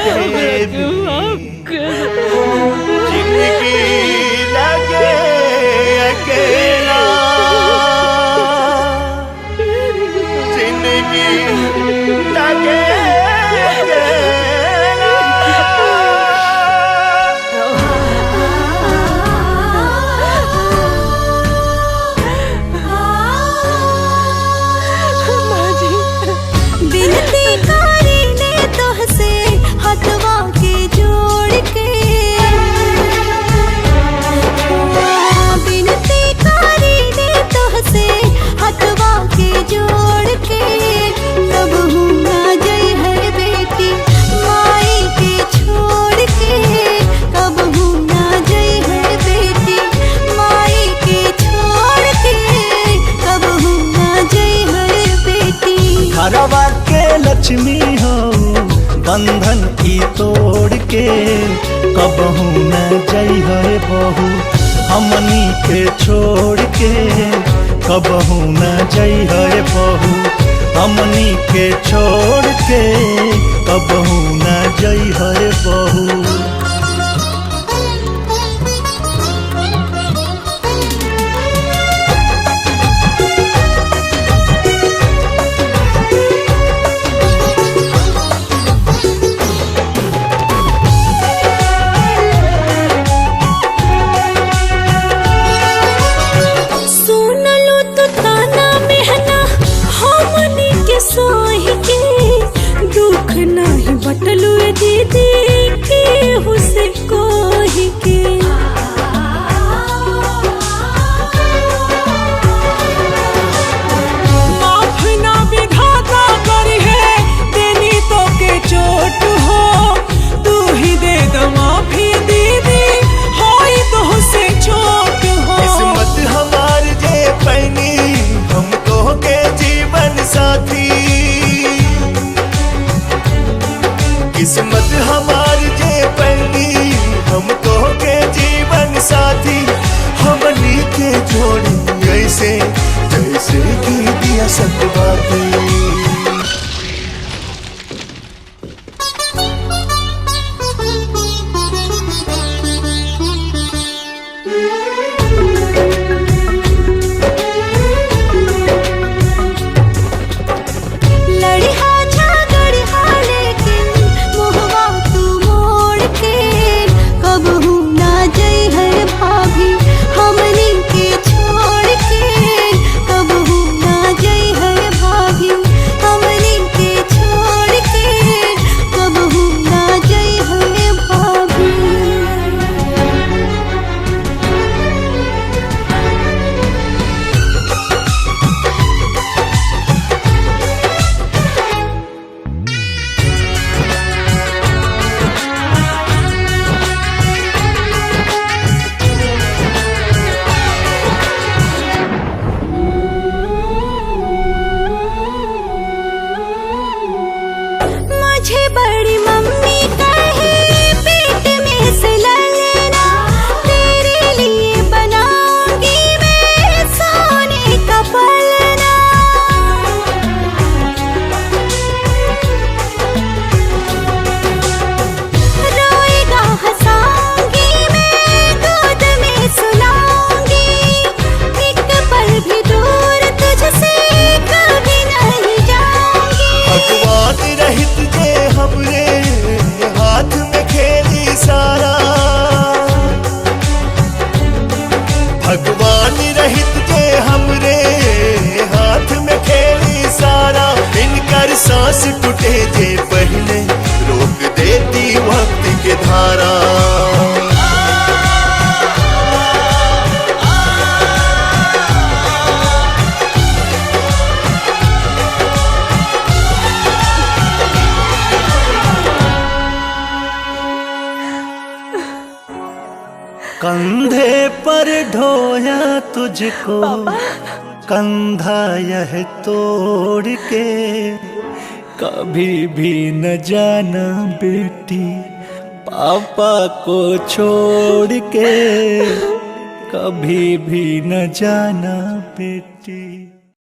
जिंदगी लगे अकेला, जिंदगी लगे घरवा के लक्ष्मी हो बंधन की तोड़ के, कबहू न जई है बहू हमनी के छोड़ के, कबहू न जई है बहू हमनी के छोड़ के, कबहू न जई है बहू। नहीं बटलू दीदी के हुसे कोही के, माफ ना विधाता करी है देनी तो के चोट हो, तू ही दे दो माफी दीदी होई तो हुसे चोट हो। किस्मत हमार जे पैनी हमको के जीवन साथी, किस्मत हमार जे पैनी हमको के जीवन साथी, हमनी के जोड़ी ऐसे जैसे की दिया सतबाती। बड़ी मम्मी कहे पेट में से ललना, तेरे लिए बनाऊंगी मैं सोने का पलना। रोएगा हंसाऊंगी मैं गोद में सुलाऊंगी, एक पल भी दूर तुझसे कभी नहीं जाऊंगी। भगवान रहित जे हमरे हाथ में खेली सारा, भगवान रहित जे हमरे हाथ में खेली सारा, इनकर सांस टूटे जे पहले रोक देती वक्त के धारा। कंधे पर ढोया तुझको कंधा यह तोड़ के, कभी भी न जाना बेटी पापा को छोड़ के, कभी भी न जाना बेटी।